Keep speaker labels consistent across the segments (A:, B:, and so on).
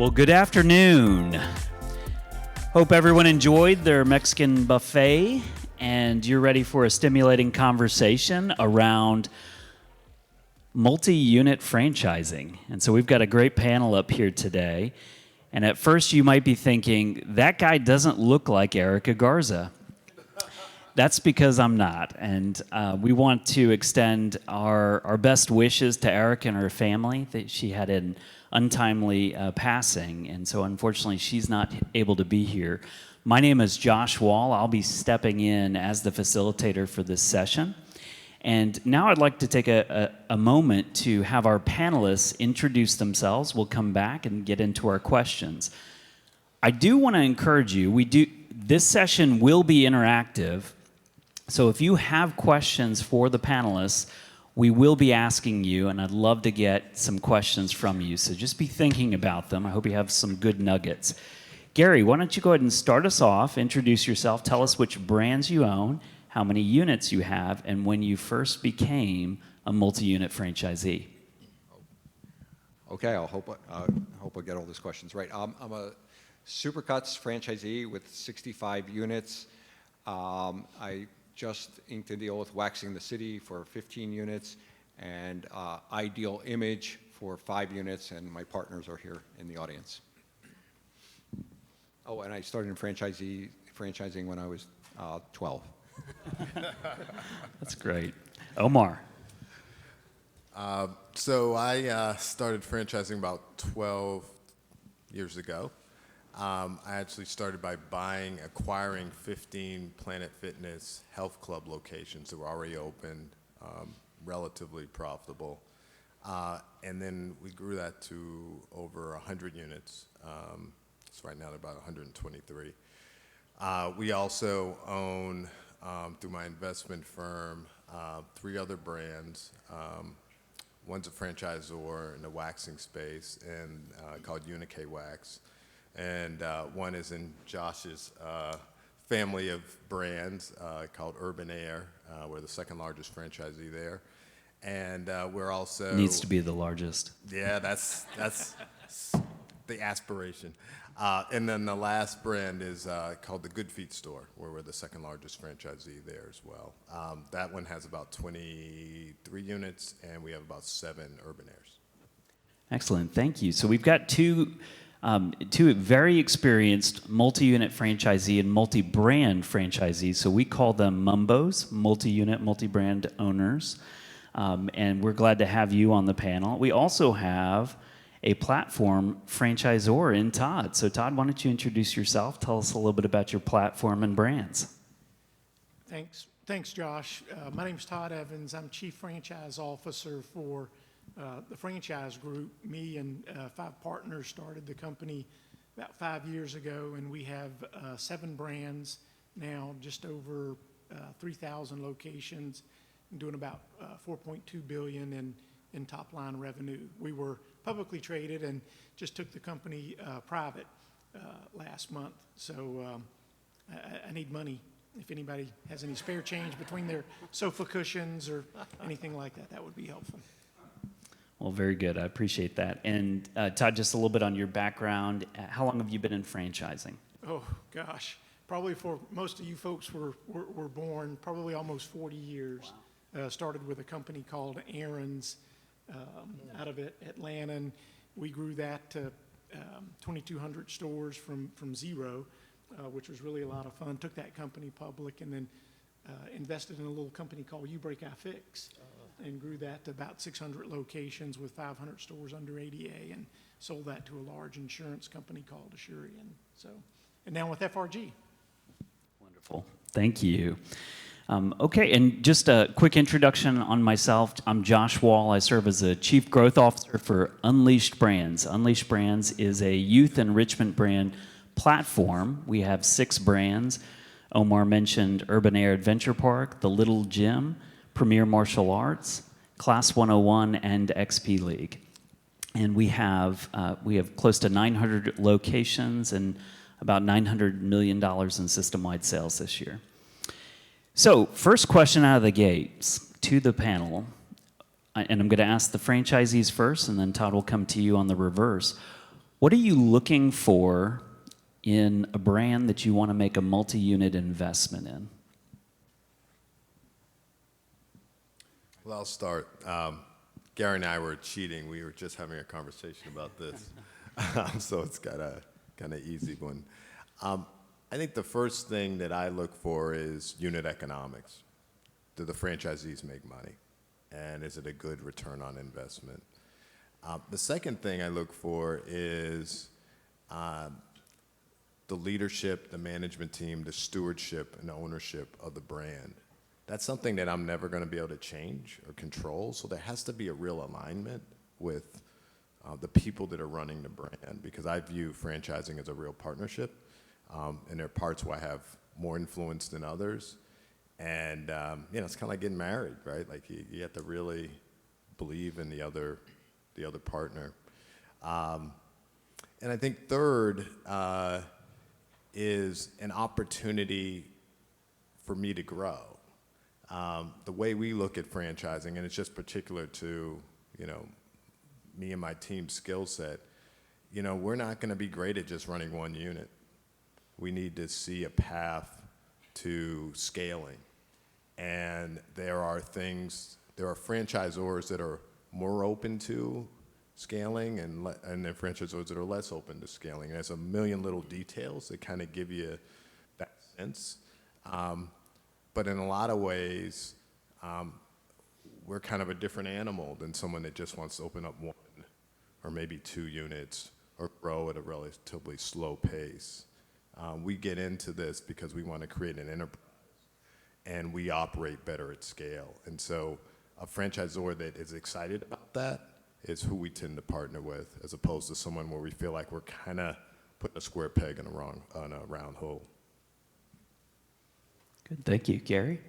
A: Well, good afternoon. Hope everyone enjoyed their Mexican buffet and you're ready for a stimulating conversation around multi-unit franchising. And so we've got a great panel up here today. And at first you might be thinking, that guy doesn't look like Ericka Garza. That's because I'm not. And we want to extend our best wishes to Ericka and her family. That she had an untimely passing, and so unfortunately she's not able to be here. My name is Josh Wall. I'll be stepping in as the facilitator for this session. And now I'd like to take a moment to have our panelists introduce themselves. We'll come back and get into our questions. I do want to encourage you, this session will be interactive, so if you have questions for the panelists, we will be asking you, and I'd love to get some questions from you, so just be thinking about them. I hope you have some good nuggets. Gary, why don't you go ahead and start us off, introduce yourself, tell us which brands you own, how many units you have, and when you first became a multi-unit franchisee.
B: Okay, I hope I get all these questions right. I'm a Supercuts franchisee with 65 units. I just inked a deal with Waxing the City for 15 units and Ideal Image for 5 units, and my partners are here in the audience. Oh, and I started in franchising when I was 12.
A: That's great. Omar.
C: So I started franchising about 12 years ago. I actually started by acquiring 15 Planet Fitness health club locations that were already open, relatively profitable. And then we grew that to over 100 units. So right now they're about 123. We also own, through my investment firm, 3 other brands. One's a franchisor in the waxing space and called Unikay Wax. And one is in Josh's family of brands called Urban Air. We're the second largest franchisee there. And we're also...
A: Needs to be the largest.
C: Yeah, that's the aspiration. And then the last brand is called the Good Feet Store, where we're the second largest franchisee there as well. That one has about 23 units, and we have about 7 Urban Airs.
A: Excellent, thank you. So we've got two very experienced multi-unit franchisee and multi-brand franchisees. So we call them MUMBOs, multi-unit, multi-brand owners. And we're glad to have you on the panel. We also have a platform franchisor in Todd. So Todd, why don't you introduce yourself? Tell us a little bit about your platform and brands.
D: Thanks, Josh. My name's Todd Evans. I'm Chief Franchise Officer for the franchise group. Me and 5 partners started the company about 5 years ago, and we have 7 brands now, just over 3,000 locations, and doing about $4.2 billion in top-line revenue. We were publicly traded and just took the company private last month. So I need money. If anybody has any spare change between their sofa cushions or anything like that, that would be helpful.
A: Well, very good. I appreciate that. And Todd, just a little bit on your background. How long have you been in franchising?
D: Oh, gosh. Probably for most of you folks were born, probably almost 40 years. Wow. Started with a company called Aaron's out of Atlanta. And we grew that to 2,200 stores from zero, which was really a lot of fun. Took that company public and then invested in a little company called You Break I Fix. And grew that to about 600 locations with 500 stores under ADA, and sold that to a large insurance company called Assurian. So, and now with FRG.
A: Wonderful. Thank you. Okay, and just a quick introduction on myself. I'm Josh Wall. I serve as a Chief Growth Officer for Unleashed Brands. Unleashed Brands is a youth enrichment brand platform. We have 6 brands. Omar mentioned Urban Air Adventure Park, The Little Gym, Premier Martial Arts, Class 101, and XP League. And we have close to 900 locations and about $900 million in system-wide sales this year. So, first question out of the gates to the panel, and I'm going to ask the franchisees first, and then Todd will come to you on the reverse. What are you looking for in a brand that you want to make a multi-unit investment in?
C: Well, I'll start. Gary and I were cheating. We were just having a conversation about this, so it's got a kind of easy one. I think the first thing that I look for is unit economics. Do the franchisees make money? And is it a good return on investment? The second thing I look for is the leadership, the management team, the stewardship, and the ownership of the brand. That's something that I'm never going to be able to change or control, so there has to be a real alignment with the people that are running the brand, because I view franchising as a real partnership, and there are parts where I have more influence than others, and it's kind of like getting married, right? Like you have to really believe in the other partner. And I think third is an opportunity for me to grow. The way we look at franchising, and it's just particular to, me and my team's skill set, we're not going to be great at just running one unit. We need to see a path to scaling. And there are franchisors that are more open to scaling and there are franchisors that are less open to scaling. There's a million little details that kind of give you that sense. But in a lot of ways, we're kind of a different animal than someone that just wants to open up one or maybe 2 units or grow at a relatively slow pace. We get into this because we want to create an enterprise, and we operate better at scale. And so a franchisor that is excited about that is who we tend to partner with, as opposed to someone where we feel like we're kind of putting a square peg in a round hole.
A: Good, thank you. Gary?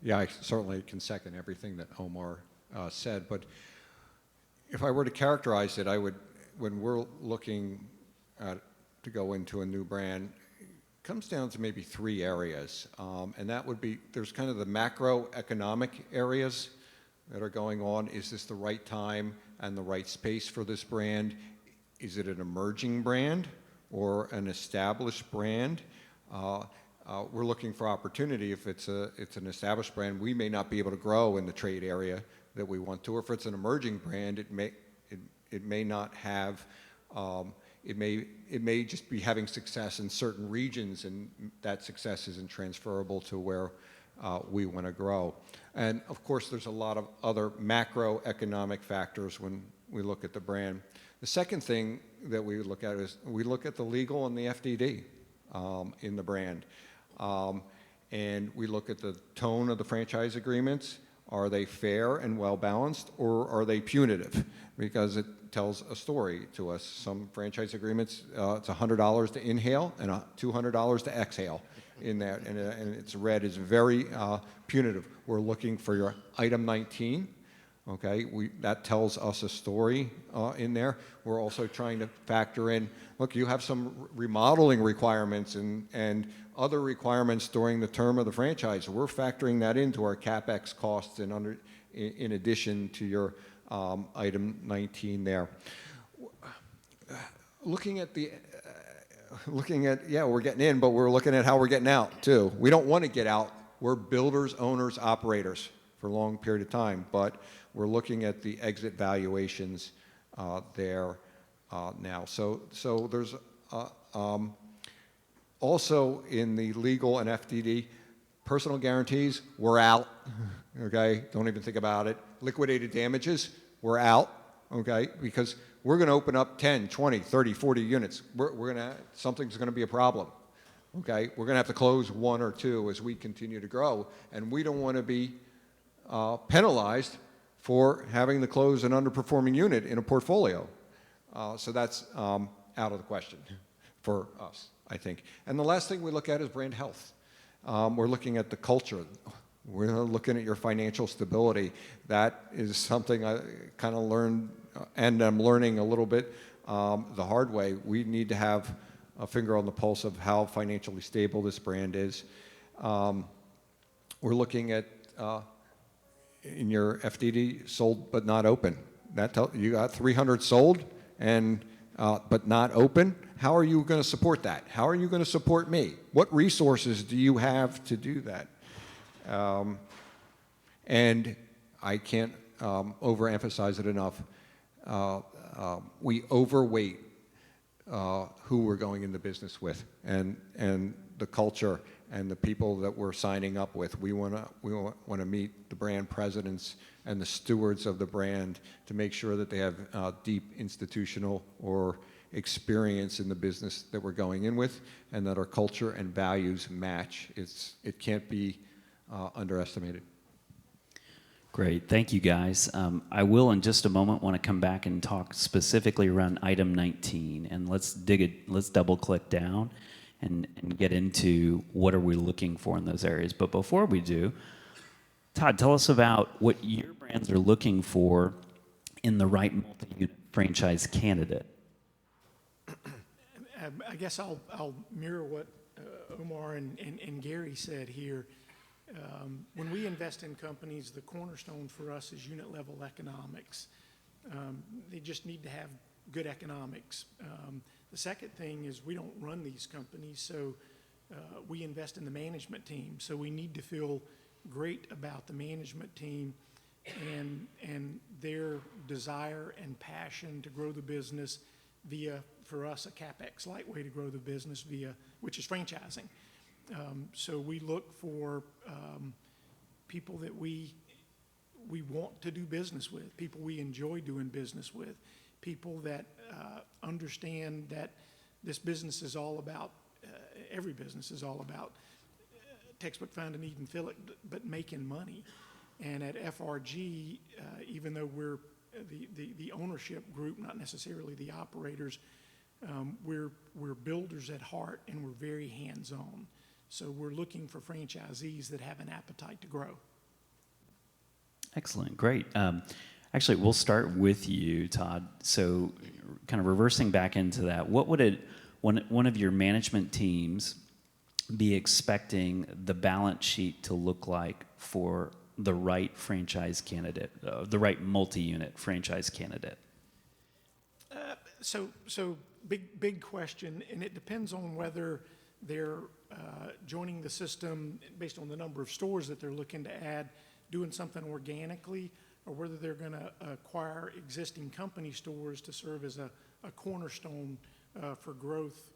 B: Yeah, I certainly can second everything that Omar said, but if I were to characterize it, when we're looking to go into a new brand, it comes down to maybe 3 areas, and that would be, there's kind of the macroeconomic areas that are going on. Is this the right time and the right space for this brand? Is it an emerging brand or an established brand? We're looking for opportunity. If it's an established brand, we may not be able to grow in the trade area that we want to. Or if it's an emerging brand, it may not have. It may just be having success in certain regions, and that success isn't transferable to where we want to grow. And of course, there's a lot of other macroeconomic factors when we look at the brand. The second thing that we look at is we look at the legal and the FDD in the brand. And we look at the tone of the franchise agreements. Are they fair and well-balanced, or are they punitive? Because it tells a story to us. Some franchise agreements, it's $100 to inhale and $200 to exhale in that, and it's read as very punitive. We're looking for your item 19. Okay, that tells us a story in there. We're also trying to factor in, look, you have some remodeling requirements and other requirements during the term of the franchise. We're factoring that into our CapEx costs in addition to your item 19 there. Looking at, we're getting in, but we're looking at how we're getting out too. We don't want to get out. We're builders, owners, operators for a long period of time, but we're looking at the exit valuations there now. So there's also in the legal and FDD, personal guarantees, we're out, okay? Don't even think about it. Liquidated damages, we're out, okay? Because we're gonna open up 10, 20, 30, 40 units. Something's gonna be a problem, okay? We're gonna have to close 1 or 2 as we continue to grow, and we don't wanna be penalized for having to close an underperforming unit in a portfolio. So that's out of the question for us, I think. And the last thing we look at is brand health. We're looking at the culture. We're looking at your financial stability. That is something I kind of learned, and I'm learning a little bit the hard way. We need to have a finger on the pulse of how financially stable this brand is. We're looking at in your FDD, sold but not open. You got 300 sold, and but not open, how are you going to support that? How are you going to support me? What resources do you have to do that? And I can't overemphasize it enough. We overweight who we're going into business with, and the culture and the people that we're signing up with. We want to meet the brand presidents and the stewards of the brand to make sure that they have deep institutional or experience in the business that we're going in with, and that our culture and values match. It can't be underestimated.
A: Great, thank you guys. I will in just a moment want to come back and talk specifically around item 19, and let's double click down and get into what are we looking for in those areas. But before we do, Todd, tell us about what your brands are looking for in the right multi-unit franchise candidate.
D: I guess I'll mirror what Omar and Gary said here. When we invest in companies, the cornerstone for us is unit level economics. They just need to have good economics. The second thing is we don't run these companies, so we invest in the management team. So we need to feel great about the management team and their desire and passion to grow the business via, for us, a CapEx light way to grow the business via, which is franchising. So we look for people that we want to do business with, people we enjoy doing business with, people that understand that this business is all about, every business is all about textbook find a need and fill it, but making money. And at FRG, even though we're the ownership group, not necessarily the operators, we're builders at heart, and we're very hands-on. So we're looking for franchisees that have an appetite to grow.
A: Excellent, great. Actually, we'll start with you, Todd. So kind of reversing back into that, what would one of your management teams be expecting the balance sheet to look like for the right franchise candidate, the right multi-unit franchise candidate?
D: So big question, and it depends on whether they're joining the system based on the number of stores that they're looking to add, doing something organically, or whether they're going to acquire existing company stores to serve as a cornerstone for growth,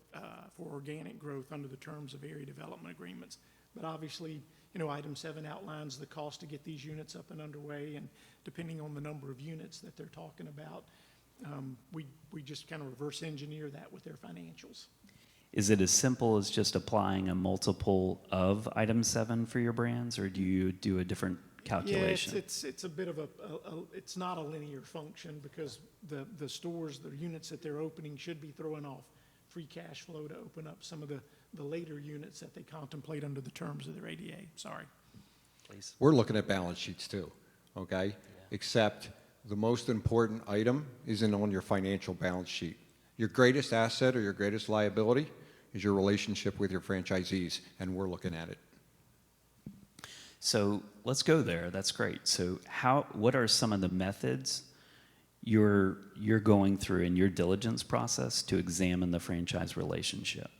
D: for organic growth under the terms of area development agreements. But obviously, item 7 outlines the cost to get these units up and underway, and depending on the number of units that they're talking about, we just kind of reverse engineer that with their financials.
A: Is it as simple as just applying a multiple of item 7 for your brands, or do you do a different calculation?
D: Yeah, it's a bit of it's not a linear function, because the stores, the units that they're opening should be throwing off free cash flow to open up some of the later units that they contemplate under the terms of their ADA. Sorry.
A: Please.
B: We're looking at balance sheets too, okay? Yeah. Except the most important item isn't on your financial balance sheet. Your greatest asset or your greatest liability is your relationship with your franchisees, and we're looking at it.
A: So let's go there. That's great. So what are some of the methods you're going through in your diligence process to examine the franchise relationship?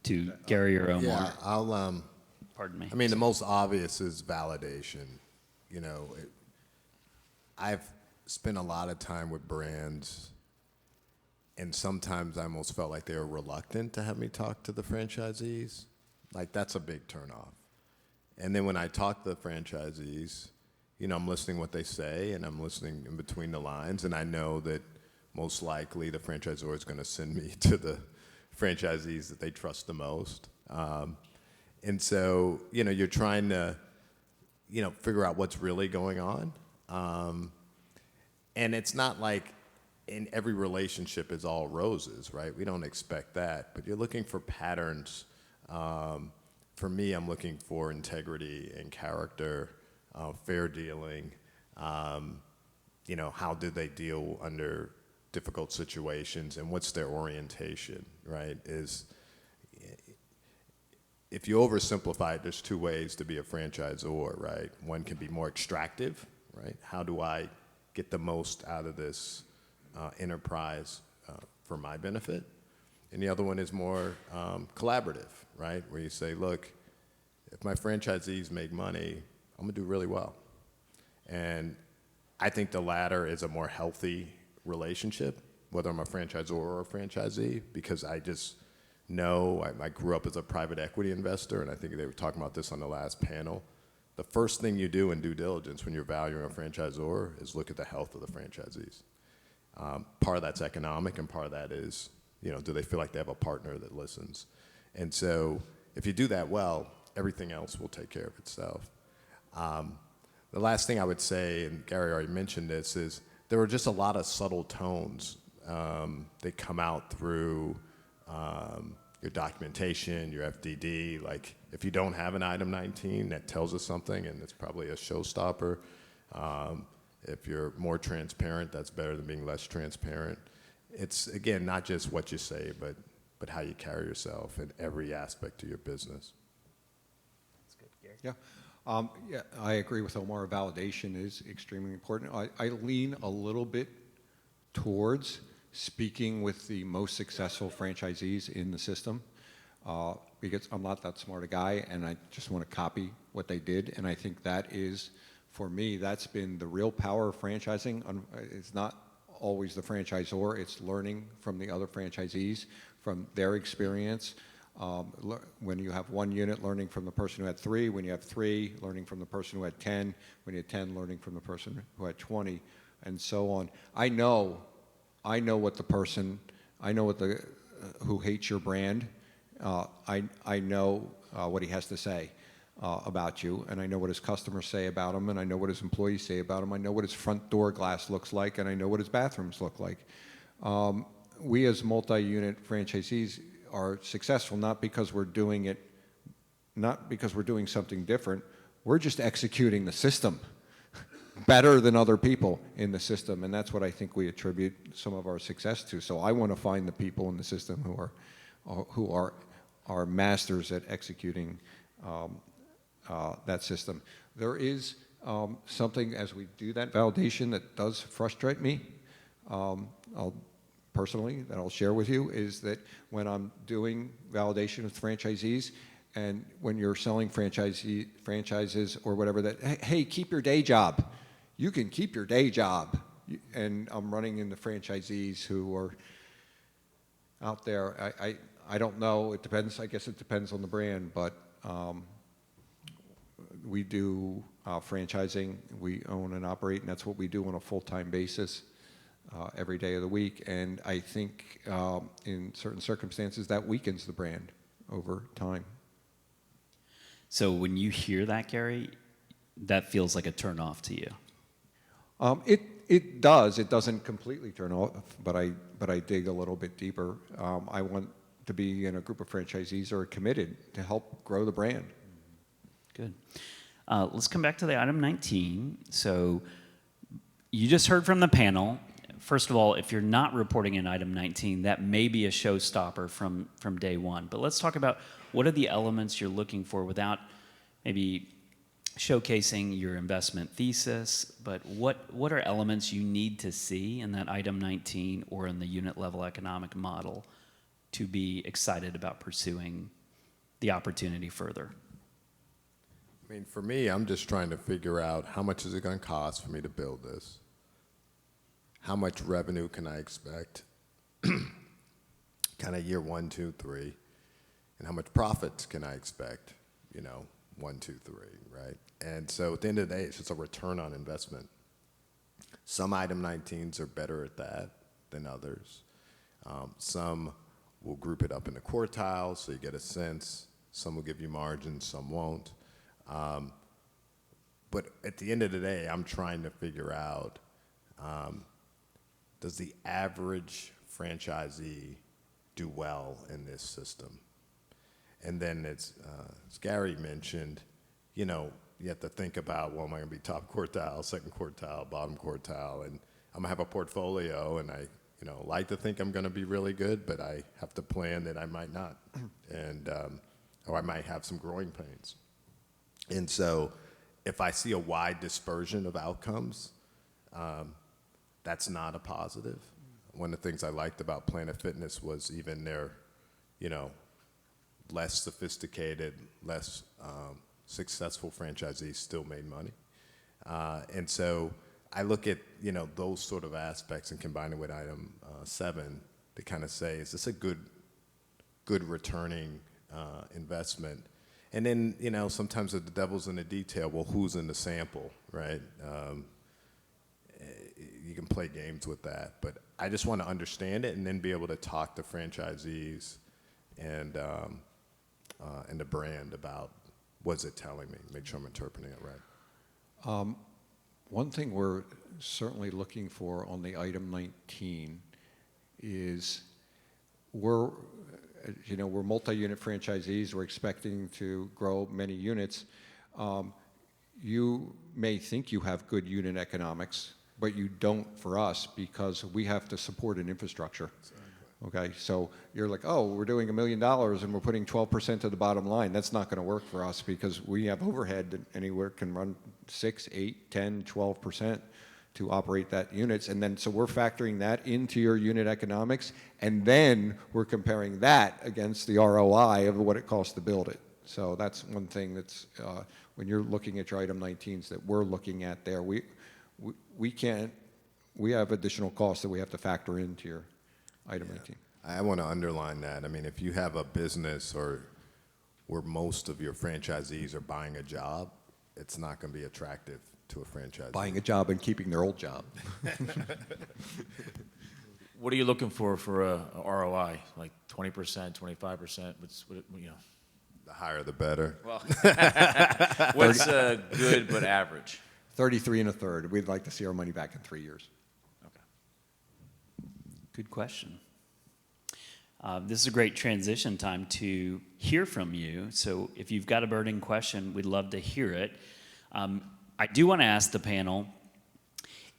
A: To Gary or Omar?
C: Yeah, I'll.
A: Pardon me.
C: I mean, the most obvious is validation. I've spent a lot of time with brands, and sometimes I almost felt like they were reluctant to have me talk to the franchisees. Like, that's a big turnoff. And then when I talk to the franchisees, I'm listening what they say, and I'm listening in between the lines, and I know that most likely the franchisor is going to send me to the franchisees that they trust the most. And so, you're trying to, figure out what's really going on. And it's not like in every relationship is all roses, right? We don't expect that, but you're looking for patterns. For me, I'm looking for integrity and character, fair dealing. How do they deal under difficult situations, and what's their orientation, right? If you oversimplify it, there's two ways to be a franchisor, right? One can be more extractive, right? How do I get the most out of this enterprise for my benefit. And the other one is more collaborative, right? Where you say, look, if my franchisees make money, I'm gonna do really well. And I think the latter is a more healthy relationship, whether I'm a franchisor or a franchisee, because I just know, I grew up as a private equity investor, and I think they were talking about this on the last panel. The first thing you do in due diligence when you're valuing a franchisor is look at the health of the franchisees. Part of that's economic, and part of that is, do they feel like they have a partner that listens? And so if you do that well, everything else will take care of itself. The last thing I would say, and Gary already mentioned this, is there were just a lot of subtle tones that come out through your documentation, your FDD. Like, if you don't have an item 19, that tells us something, and it's probably a showstopper. If you're more transparent, that's better than being less transparent. It's, again, not just what you say, but how you carry yourself in every aspect of your business.
A: That's good, Gary.
B: Yeah. Yeah, I agree with Omar. Validation is extremely important. I lean a little bit towards speaking with the most successful franchisees in the system because I'm not that smart a guy, and I just want to copy what they did. And I think that is, for me, that's been the real power of franchising. It's not always the franchisor. It's learning from the other franchisees, from their experience. When you have one unit, learning from the person who had 3. When you have 3, learning from the person who had 10. When you had 10, learning from the person who had 20, and so on. I know what the person, who hates your brand. I know what he has to say about you, and I know what his customers say about him, and I know what his employees say about him. I know what his front door glass looks like, and I know what his bathrooms look like. We as multi-unit franchisees are successful not because we're doing it, not because we're doing something different. We're just executing the system better than other people in the system, and that's what I think we attribute some of our success to. So I want to find the people in the system who are masters at executing that system. There is something, as we do that validation, that does frustrate me. Personally, that I'll share with you, is that when I'm doing validation with franchisees, and when you're selling franchises or whatever, that, hey, keep your day job. You can keep your day job. And I'm running into franchisees who are out there. I don't know. It depends. I guess it depends on the brand, but we do franchising. We own and operate, and that's what we do on a full-time basis. Every day of the week, and I think in certain circumstances that weakens the brand over time.
A: So when you hear that, Gary, that feels like a turn off to you.
B: It does. It doesn't completely turn off, but I dig a little bit deeper. I want to be in a group of franchisees who are committed to help grow the brand.
A: Good. Let's come back to the item 19. So you just heard from the panel. First of all, if you're not reporting in item 19, that may be a showstopper from day one. But let's talk about what are the elements you're looking for without maybe showcasing your investment thesis, but what are elements you need to see in that item 19 or in the unit level economic model to be excited about pursuing the opportunity further?
C: I mean, for me, I'm just trying to figure out how much is it going to cost for me to build this? How much revenue can I expect kind of year 1, 2, 3? And how much profits can I expect, 1, 2, 3, right? And so at the end of the day, it's just a return on investment. Some item 19s are better at that than others. Some will group it up into quartiles so you get a sense. Some will give you margins, some won't. But at the end of the day, I'm trying to figure out, does the average franchisee do well in this system? And then as Gary mentioned, you have to think about, well, am I going to be top quartile, second quartile, bottom quartile? And I'm going to have a portfolio, and I like to think I'm going to be really good, but I have to plan that I might not, and or I might have some growing pains. And so if I see a wide dispersion of outcomes, that's not a positive. One of the things I liked about Planet Fitness was even their, less sophisticated, less successful franchisees still made money. And so I look at, those sort of aspects and combine it with item 7 to kind of say, is this a good returning investment? And then, sometimes the devil's in the detail. Well, who's in the sample, right? You can play games with that, but I just want to understand it and then be able to talk to franchisees and the brand about what's it telling me, make sure I'm interpreting it right.
B: One thing we're certainly looking for on the item 19 is we're multi-unit franchisees. We're expecting to grow many units. You may think you have good unit economics, but you don't for us because we have to support an infrastructure. Okay, so you're like, oh, we're doing $1 million and we're putting 12% to the bottom line. That's not going to work for us because we have overhead that anywhere can run 6, 8, 10, 12% to operate that units. And then so we're factoring that into your unit economics, and then we're comparing that against the ROI of what it costs to build it. So that's one thing that's when you're looking at your item 19s that we're looking at there. We have additional costs that we have to factor into your item 19.
C: I want to underline that. I mean, if you have a business or where most of your franchisees are buying a job, it's not going to be attractive to a franchisee.
B: Buying a job and keeping their old job.
E: What are you looking for a ROI? Like 20%, 25%?
C: The higher, the better.
E: Well, what's good but average?
B: 33 1/3. We'd like to see our money back in 3 years.
A: Good question. This is a great transition time to hear from you. So if you've got a burning question, we'd love to hear it. I do want to ask the panel,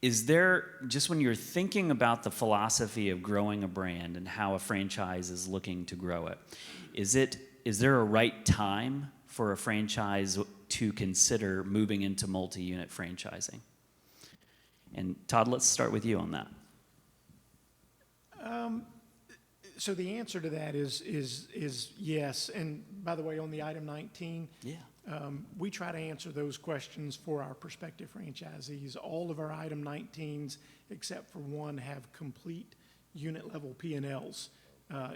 A: is there, just when you're thinking about the philosophy of growing a brand and how a franchise is looking to grow it, is there a right time for a franchise to consider moving into multi-unit franchising? And Todd, let's start with you on that.
D: So the answer to that is yes. And by the way, on the item 19, we try to answer those questions for our prospective franchisees. All of our item 19s, except for one, have complete unit level P&Ls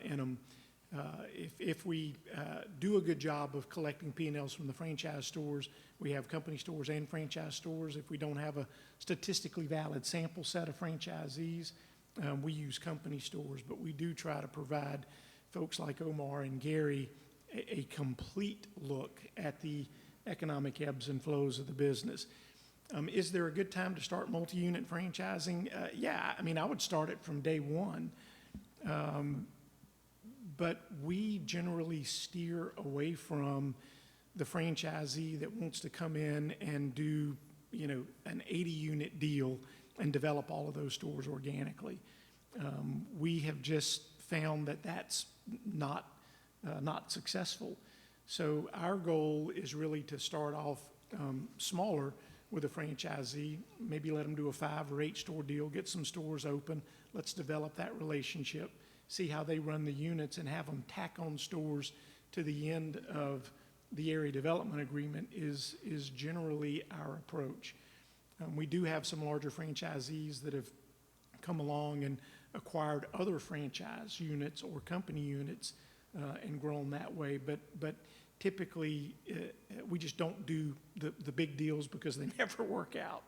D: in them. If we do a good job of collecting P&Ls from the franchise stores, we have company stores and franchise stores. If we don't have a statistically valid sample set of franchisees, we use company stores, but we do try to provide folks like Omar and Gary a complete look at the economic ebbs and flows of the business. Is there a good time to start multi-unit franchising? Yeah, I mean, I would start it from day one. But we generally steer away from the franchisee that wants to come in and do, an 80-unit deal and develop all of those stores organically. We have just found that that's not successful. So our goal is really to start off smaller with a franchisee, maybe let them do a 5 or 8 store deal, get some stores open, let's develop that relationship, see how they run the units, and have them tack on stores to the end of the area development agreement is generally our approach. We do have some larger franchisees that have come along and acquired other franchise units or company units and grown that way, but typically we just don't do the big deals because they never work out.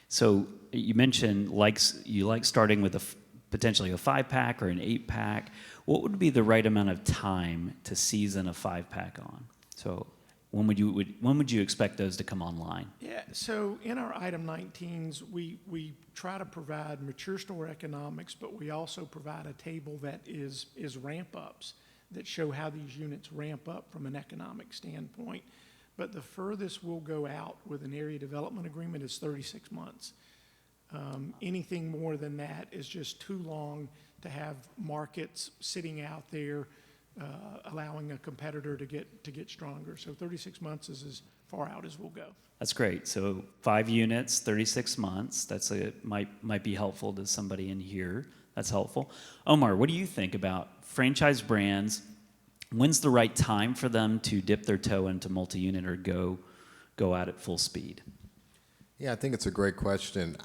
A: So you mentioned you like starting with potentially a 5-pack or an 8-pack. What would be the right amount of time to season a 5-pack on? So when would you expect those to come online? Yeah,
D: so in our item 19s, we try to provide mature store economics, but we also provide a table that is ramp-ups that show how these units ramp up from an economic standpoint. But the furthest we'll go out with an area development agreement is 36 months. Anything more than that is just too long to have markets sitting out there allowing a competitor to get stronger. So 36 months is as far far out as we'll go.
A: That's great. So 5 units, 36 months. Might be helpful to somebody in here. That's helpful. Omar, what do you think about franchise brands? When's the right time for them to dip their toe into multi-unit or go out at full speed?
C: Yeah, I think it's a great question.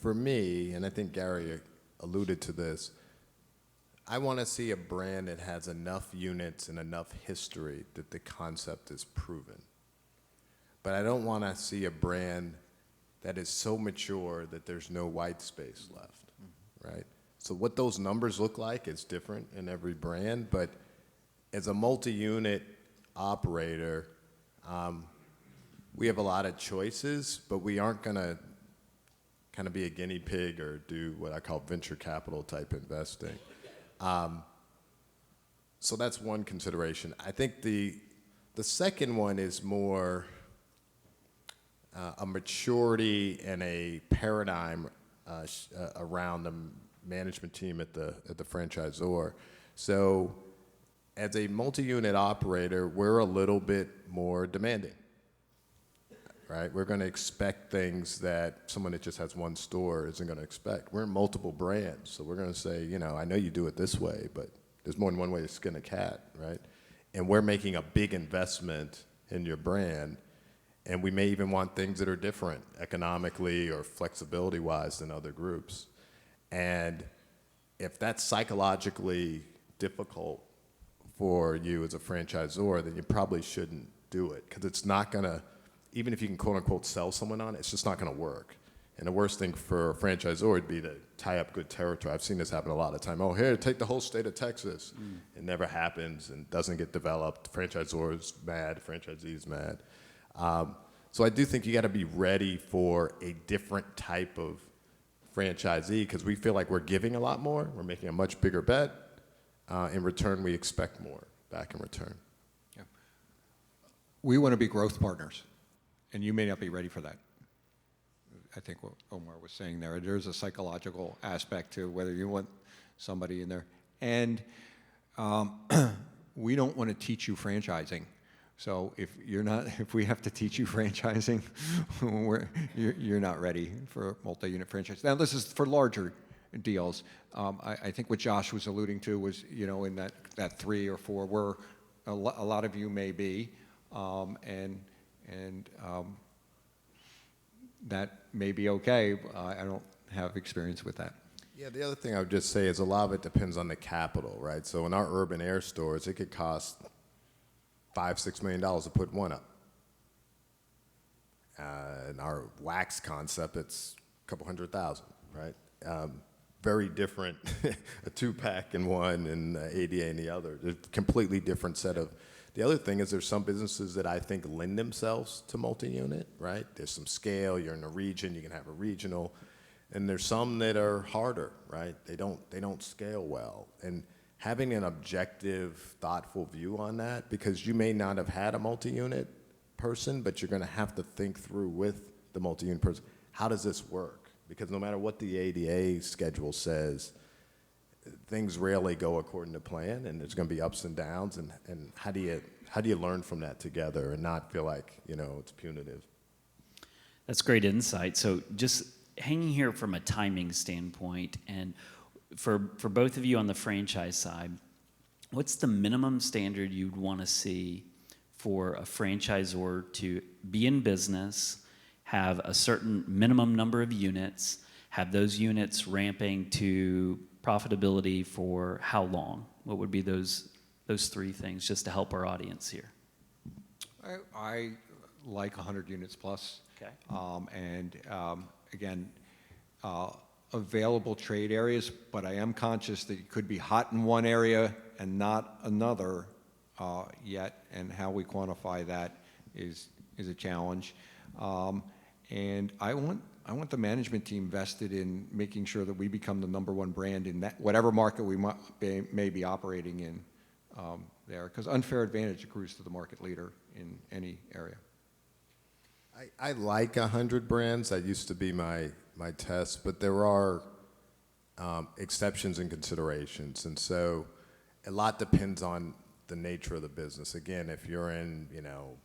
C: For me, and I think Gary alluded to this, I want to see a brand that has enough units and enough history that the concept is proven. But I don't want to see a brand that is so mature that there's no white space left, right? So what those numbers look like is different in every brand, but as a multi-unit operator, we have a lot of choices, but we aren't going to kind of be a guinea pig or do what I call venture capital type investing. So that's one consideration. I think the second one is more a maturity and a paradigm around the management team at the franchisor. So as a multi-unit operator, we're a little bit more demanding, right? We're going to expect things that someone that just has one store isn't going to expect. We're in multiple brands, so we're going to say, I know you do it this way, but there's more than one way to skin a cat, right? And we're making a big investment in your brand, and we may even want things that are different economically or flexibility-wise than other groups. And if that's psychologically difficult for you as a franchisor, then you probably shouldn't do it, because it's not going to, even if you can quote-unquote sell someone on it, it's just not going to work. And the worst thing for a franchisor would be to tie up good territory. I've seen this happen a lot of time. Oh, here, take the whole state of Texas. It never happens and doesn't get developed. Franchisor's mad, franchisee's mad. So I do think you got to be ready for a different type of franchisee, because we feel like we're giving a lot more. We're making a much bigger bet. In return, we expect more back in return.
B: Yeah. We want to be growth partners, and you may not be ready for that. I think what Omar was saying there's a psychological aspect to whether you want somebody in there. And we don't want to teach you franchising. So if we have to teach you franchising, you're not ready for multi-unit franchise. Now, this is for larger deals. I think what Josh was alluding to was, in that 3 or 4, where a lot of you may be, and that may be okay. I don't have experience with that.
C: Yeah, the other thing I would just say is a lot of it depends on the capital, right? So in our urban air stores, it could cost $5-6 million to put one up. In our wax concept, it's a couple $100,000, right? Very different, a 2-pack in one and ADA in the other. They're completely different set of. The other thing is there's some businesses that I think lend themselves to multi-unit, right? There's some scale, you're in a region, you can have a regional. And there's some that are harder, right? They don't scale well. And having an objective, thoughtful view on that, because you may not have had a multi-unit person, but you're gonna have to think through with the multi-unit person, how does this work? Because no matter what the ADA schedule says, things rarely go according to plan, and there's going to be ups and downs, and how do you learn from that together and not feel like it's punitive?
A: That's great insight. So just hanging here from a timing standpoint, and for both of you on the franchise side, what's the minimum standard you'd want to see for a franchisor to be in business, have a certain minimum number of units, have those units ramping to profitability for how long? What would be those 3 things, just to help our audience here?
B: I like 100 units plus.
A: Okay.
B: Again, available trade areas, but I am conscious that it could be hot in one area and not another yet, and how we quantify that is a challenge. And I want the management team vested in making sure that we become the #1 brand in that whatever market we may be operating in there, because unfair advantage accrues to the market leader in any area.
C: I like 100 brands. That used to be my test, but there are exceptions and considerations, and so a lot depends on the nature of the business. Again, if you're in, you know,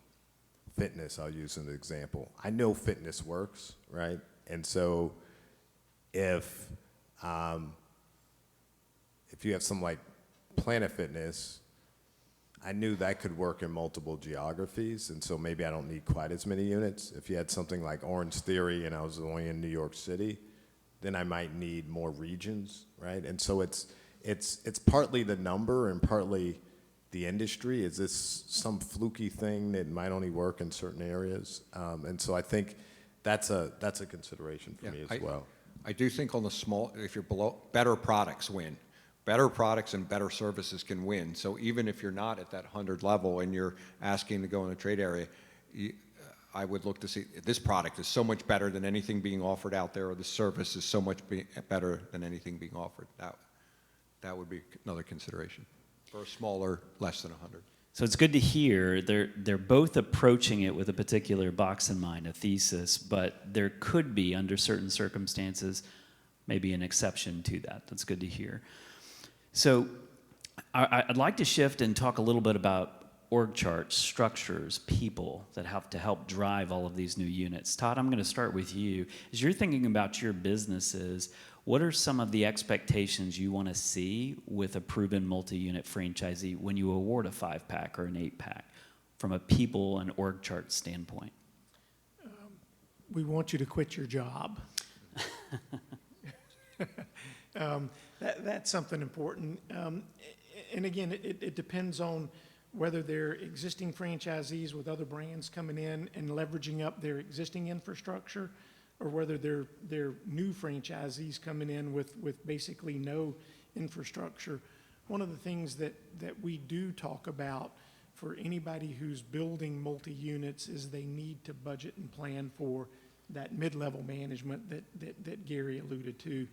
C: fitness, I'll use an example. I know fitness works, right? And so if you have some like Planet Fitness, I knew that could work in multiple geographies, and so maybe I don't need quite as many units. If you had something like Orange Theory and I was only in New York City, then I might need more regions, right? And so it's partly the number and partly the industry. Is this some fluky thing that might only work in certain areas? And so I think that's a consideration for me as well.
B: I do think on the small, if you're below, better products win. Better products and better services can win. So even if you're not at that 100 level and you're asking to go in a trade area, I would look to see this product is so much better than anything being offered out there, or the service is so much better than anything being offered. That would be another consideration for a smaller, less than 100.
A: So it's good to hear they're both approaching it with a particular box in mind, a thesis, but there could be, under certain circumstances, maybe an exception to that. That's good to hear. So I'd like to shift and talk a little bit about org charts, structures, people that have to help drive all of these new units. Todd, I'm going to start with you. As you're thinking about your businesses, what are some of the expectations you want to see with a proven multi-unit franchisee when you award a 5-pack or an 8-pack from a people and org chart standpoint?
D: We want you to quit your job. That's something important. And again, it depends on whether they're existing franchisees with other brands coming in and leveraging up their existing infrastructure, or whether they're new franchisees coming in with basically no infrastructure. One of the things that we do talk about for anybody who's building multi-units is they need to budget and plan for that mid-level management that Gary alluded to.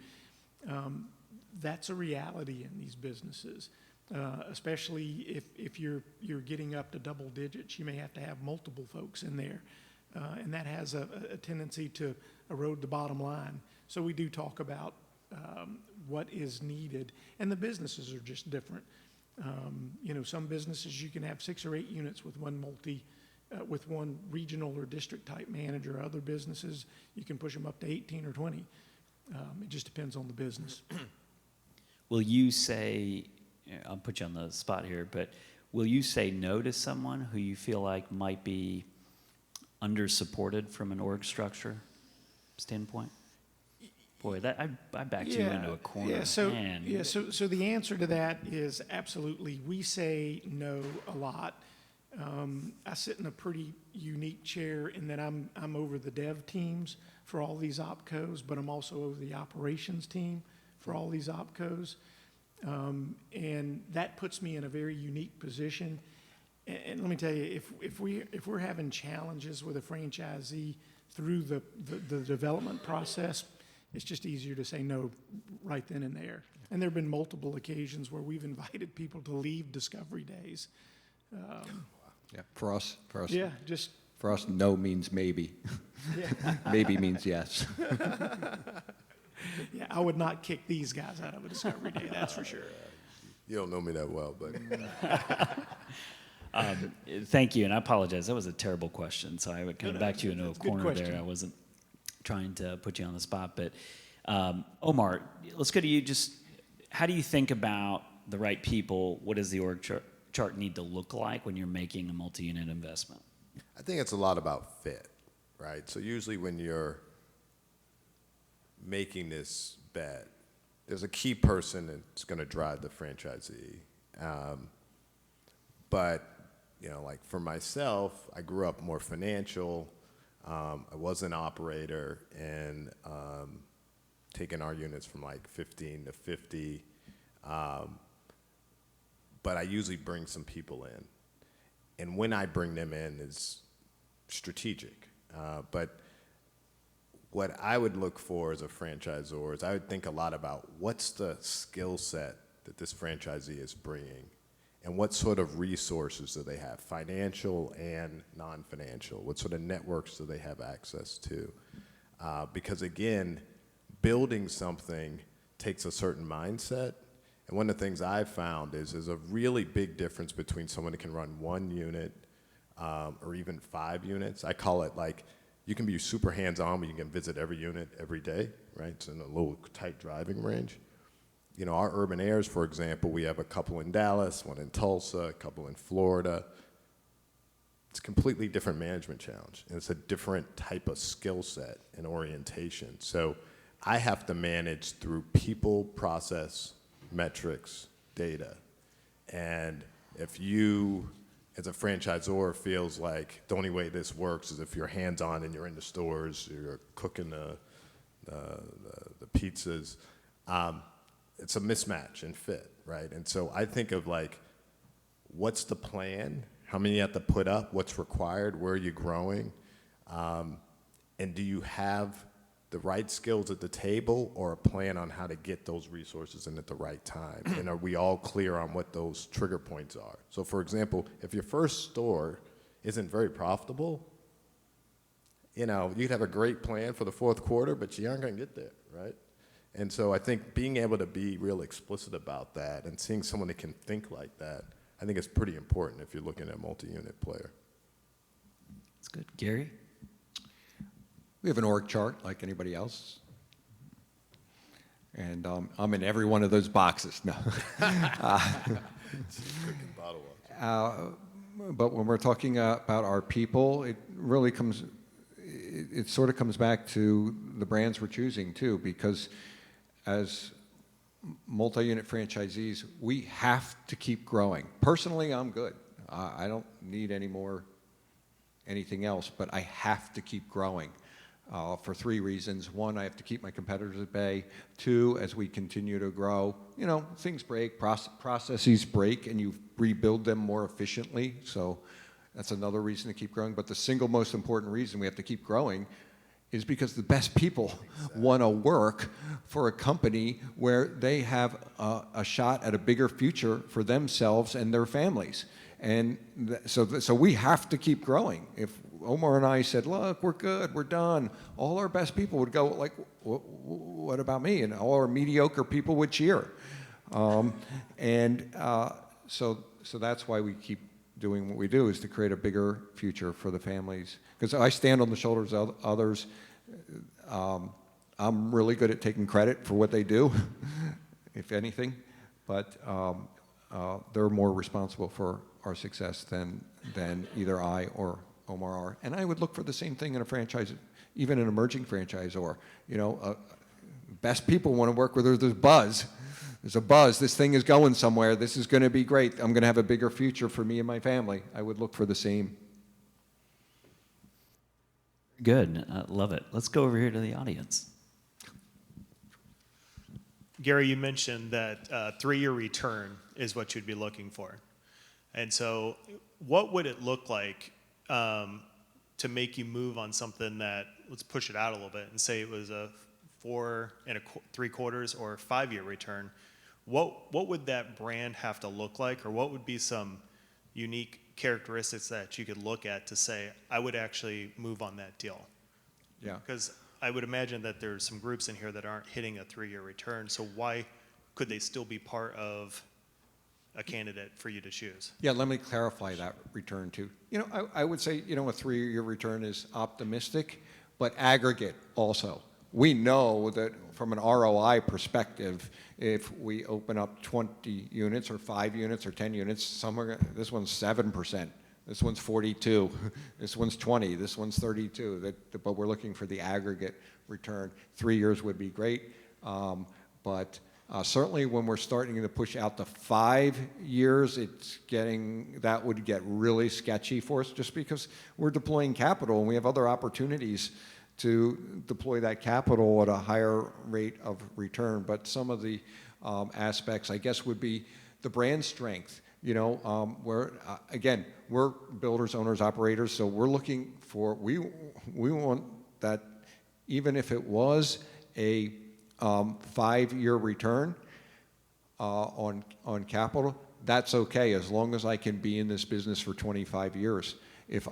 D: That's a reality in these businesses, especially if you're getting up to double digits. You may have to have multiple folks in there, and that has a tendency to erode the bottom line. So we do talk about what is needed, and the businesses are just different. You know, some businesses you can have 6 or 8 units with with one regional or district type manager. Other businesses you can push them up to 18 or 20. It just depends on the business.
A: Will you say, I'll put you on the spot here, but will you say no to someone who you feel like might be under-supported from an org structure standpoint? Boy, that I backed you into a corner.
D: Yeah, so,
A: Man.
D: yeah, so the answer to that is absolutely. We say no a lot. I sit in a pretty unique chair in that I'm over the dev teams for all these opcos, but I'm also over the operations team for all these opcos. And that puts me in a very unique position. And let me tell you, if we're having challenges with a franchisee through the development process, it's just easier to say no right then and there. And there have been multiple occasions where we've invited people to leave discovery days.
B: Yeah, for us.
D: Yeah, just.
B: For us, no means maybe.
D: Yeah.
B: Maybe means yes.
D: Yeah, I would not kick these guys out of a discovery day, that's for sure.
C: You don't know me that well, but
A: Thank you, and I apologize. That was a terrible question, so I would kind of backed you into a corner
D: question.
A: there. I wasn't trying to put you on the spot, but Omar, let's go to you. Just how do you think about the right people? What does the org chart need to look like when you're making a multi-unit investment?
C: I think it's a lot about fit, right? So usually when you're making this bet, there's a key person that's going to drive the franchisee. But, you know, like for myself, I grew up more financial. I was an operator and taking our units from like 15 to 50. But I usually bring some people in. And when I bring them in is strategic. But what I would look for as a franchisor is I would think a lot about what's the skill set that this franchisee is bringing and what sort of resources do they have, financial and non-financial? What sort of networks do they have access to? Because again, building something takes a certain mindset, And one of the things I've found is there's a really big difference between someone that can run 1 unit or even 5 units. I call it like, you can be super hands-on, but you can visit every unit every day, right? It's in a little tight driving range. You know, our urban airs, for example, we have a couple in Dallas, one in Tulsa, a couple in Florida. It's a completely different management challenge, and it's a different type of skill set and orientation. So I have to manage through people, process, metrics, data. And if you, as a franchisor, feels like the only way this works is if you're hands-on and you're in the stores, you're cooking the pizzas, it's a mismatch in fit, right? And so I think of like, what's the plan? How many you have to put up? What's required? Where are you growing? And do you have the right skills at the table or a plan on how to get those resources in at the right time? And are we all clear on what those trigger points are? So for example, if your first store isn't very profitable, you know, you'd have a great plan for the fourth quarter, but you aren't gonna get there, right? And so I think being able to be real explicit about that and seeing someone that can think like that, I think it's pretty important if you're looking at a multi-unit player.
A: That's good. Gary?
B: We have an org chart like anybody else. And I'm in every one of those boxes. No. But when we're talking about our people, it really comes, it sort of comes back to the brands we're choosing too, because as multi-unit franchisees, we have to keep growing. Personally, I'm good. I don't need anything else, but I have to keep growing. For 3 reasons. 1, I have to keep my competitors at bay. 2, as we continue to grow, you know, things break, processes break, and you rebuild them more efficiently. So that's another reason to keep growing. But the single most important reason we have to keep growing is because the best people want to work for a company where they have a shot at a bigger future for themselves and their families. And so we have to keep growing. If Omar and I said, look, we're good, we're done, all our best people would go like, what about me? And all our mediocre people would cheer. So that's why we keep doing what we do, is to create a bigger future for the families. Because I stand on the shoulders of others. I'm really good at taking credit for what they do, if anything, but they're more responsible for our success than either I or Omar are. And I would look for the same thing in a franchise, even an emerging franchisor. You know, best people want to work where there's buzz. There's a buzz. This thing is going somewhere. This is going to be great. I'm going to have a bigger future for me and my family. I would look for the same.
A: Good. Love it. Let's go over here to the audience.
F: Gary, you mentioned that 3-year return is what you'd be looking for. And so what would it look like to make you move on something that, let's push it out a little bit and say it was a 4 3/4 or 5-year return? What would that brand have to look like, or what would be some unique characteristics that you could look at to say, I would actually move on that deal?
B: Yeah.
F: Because I would imagine that there's some groups in here that aren't hitting a 3-year return, so why could they still be part of a candidate for you to choose?
B: Yeah, let me clarify that return too. You know, I would say, you know, a 3-year return is optimistic, but aggregate also. We know that from an ROI perspective, if we open up 20 units or 5 units or 10 units, this one's 7%, this one's 42, this one's 20, this one's 32, but we're looking for the aggregate return. 3 years would be great, but certainly when we're starting to push out to 5 years, that would get really sketchy for us, just because we're deploying capital and we have other opportunities to deploy that capital at a higher rate of return. But some of the aspects, I guess, would be the brand strength. You know, again, we're builders, owners, operators, so we're looking for, we want that, even if it was a 5-year return on capital, that's okay, as long as I can be in this business for 25 years. If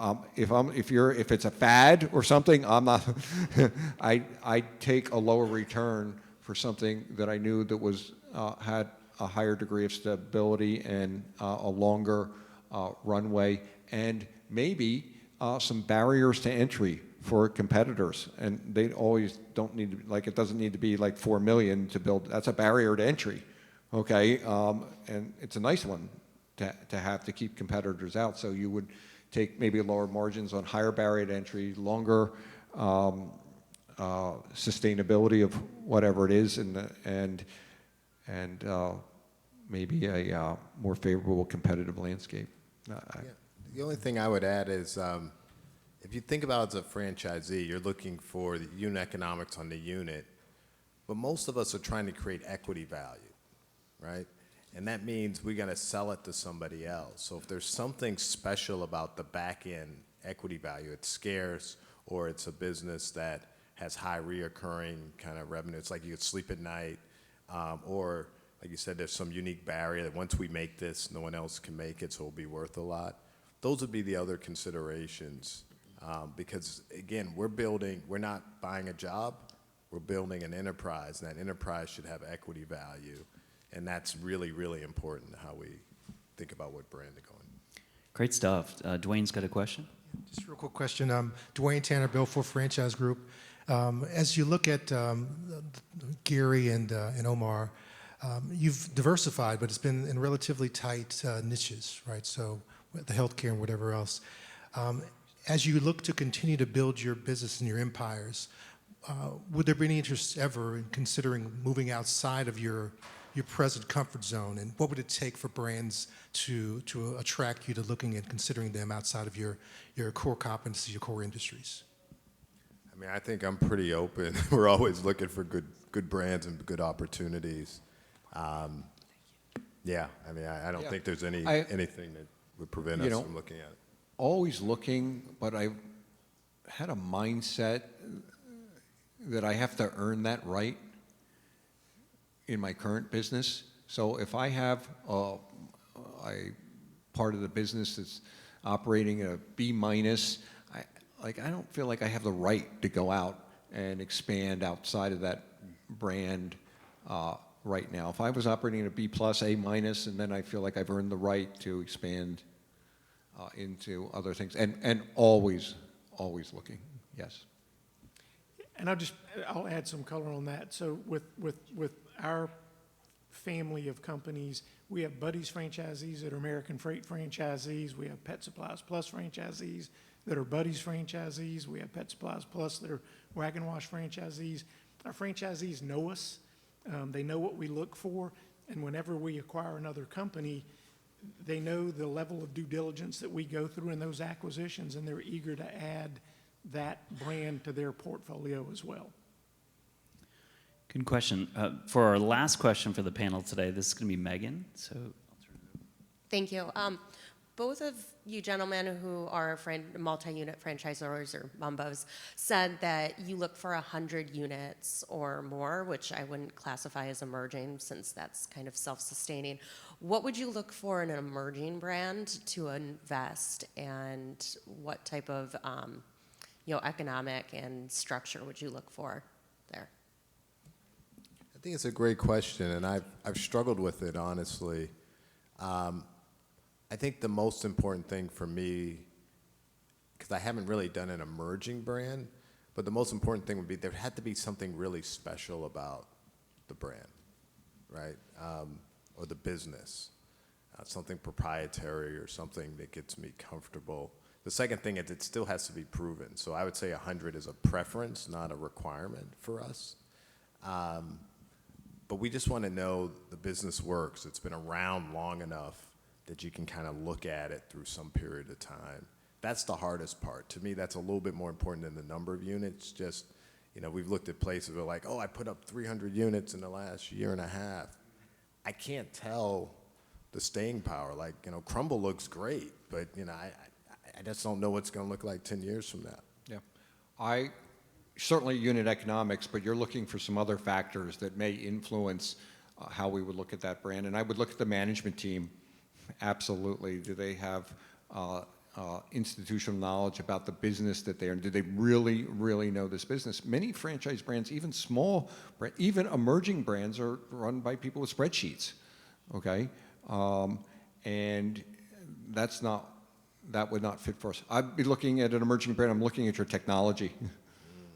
B: it's a fad or something, I'm not. I take a lower return for something that I knew that was had a higher degree of stability and a longer runway, and maybe some barriers to entry for competitors. And they always don't need to, like, it doesn't need to be like 4 million to build. That's a barrier to entry, okay? And it's a nice one to have to keep competitors out. So you would take maybe lower margins on higher barrier to entry, longer sustainability of whatever it is, and maybe a more favorable competitive landscape.
C: The only thing I would add is, if you think about it as a franchisee, you're looking for the unit economics on the unit, but most of us are trying to create equity value, right? And that means we got to sell it to somebody else. So if there's something special about the back end equity value, it's scarce, or it's a business that has high reoccurring kind of revenue. It's like you could sleep at night, or like you said, there's some unique barrier that once we make this, no one else can make it, so it'll be worth a lot. Those would be the other considerations, because again, we're not buying a job, we're building an enterprise, and that enterprise should have equity value, and that's really, really important how we think about what brand to go in.
A: Great stuff. Dwayne's got a question.
G: Just a real quick question. Dwayne Tanner, Bill for Franchise Group. As you look at Gary and Omar, you've diversified, but it's been in relatively tight niches, right? So the healthcare and whatever else. As you look to continue to build your business and your empires, would there be any interest ever in considering moving outside of your present comfort zone? And what would it take for brands to attract you to looking and considering them outside of your core competencies, your core industries?
C: I mean, I think I'm pretty open. We're always looking for good brands and good opportunities. Yeah, I mean, I don't think there's anything that would prevent us from looking at it.
B: Always looking, but I've had a mindset that I have to earn that right in my current business. So if I have a part of the business that's operating at a B minus, I don't feel like I have the right to go out and expand outside of that brand right now. If I was operating at a B plus, A minus, and then I feel like I've earned the right to expand into other things, and always looking, yes.
D: And I'll add some color on that. So with our family of companies, we have Buddy's franchisees that are American Freight franchisees. We have Pet Supplies Plus franchisees that are Buddy's franchisees. We have Pet Supplies Plus that are Wagon Wash franchisees. Our franchisees know us. They know what we look for. And whenever we acquire another company, they know the level of due diligence that we go through in those acquisitions, and they're eager to add that brand to their portfolio as well.
A: Good question. For our last question for the panel today, this is going to be Megan. So,
H: thank you. Both of you gentlemen who are multi-unit franchisors or Mumbos said that you look for 100 units or more, which I wouldn't classify as emerging since that's kind of self-sustaining. What would you look for in an emerging brand to invest, and what type of economic and structure would you look for there?
C: I think it's a great question, and I've struggled with it, honestly. I think the most important thing for me, because I haven't really done an emerging brand, but the most important thing would be there had to be something really special about the brand, right? Or the business, something proprietary or something that gets me comfortable. The second thing is it still has to be proven. So I would say 100 is a preference, not a requirement for us. But we just want to know the business works. It's been around long enough that you can kind of look at it through some period of time. That's the hardest part. To me, that's a little bit more important than the number of units. Just, we've looked at places where like, oh, I put up 300 units in the last year and a half. I can't tell the staying power. Like, Crumble looks great, but, I just don't know what's going to look like 10 years from now.
B: Yeah. Certainly unit economics, but you're looking for some other factors that may influence how we would look at that brand. And I would look at the management team. Absolutely. Do they have institutional knowledge about the business that they're in? Do they really, really know this business? Many franchise brands, even small, even emerging brands, are run by people with spreadsheets. okay? And that would not fit for us. I'd be looking at an emerging brand. I'm looking at your technology.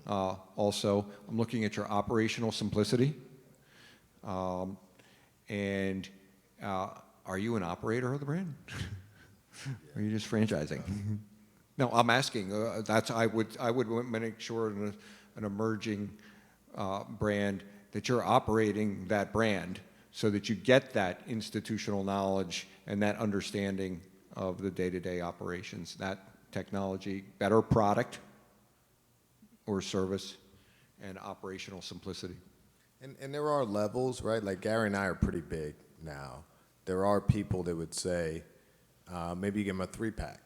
B: Also, I'm looking at your operational simplicity. And are you an operator of the brand? Or are you just franchising? No, I'm asking. I would make sure in an emerging brand that you're operating that brand so that you get that institutional knowledge and that understanding of the day-to-day operations, that technology, better product or service, and operational simplicity.
C: And there are levels, right? Like Gary and I are pretty big now. There are people that would say, maybe you give them a 3-pack,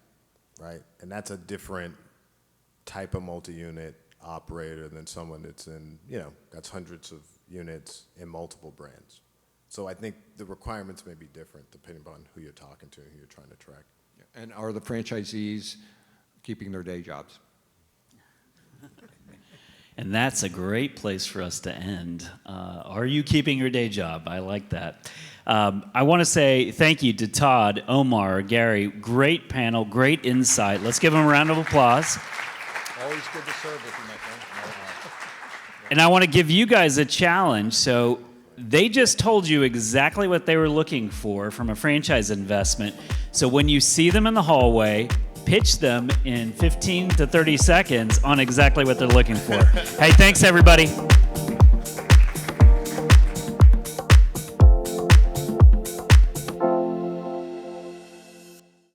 C: right? And that's a different type of multi-unit operator than someone that's in, that's hundreds of units in multiple brands. So I think the requirements may be different depending on who you're talking to and who you're trying to attract.
B: And are the franchisees keeping their day jobs?
A: And that's a great place for us to end. Are you keeping your day job? I like that. I want to say thank you to Todd, Omar, Gary. Great panel, great insight. Let's give them a round of applause.
B: Always good to serve with you, my friend.
A: And I want to give you guys a challenge. So they just told you exactly what they were looking for from a franchise investment. So when you see them in the hallway, pitch them in 15 to 30 seconds on exactly what they're looking for. Hey, thanks, everybody.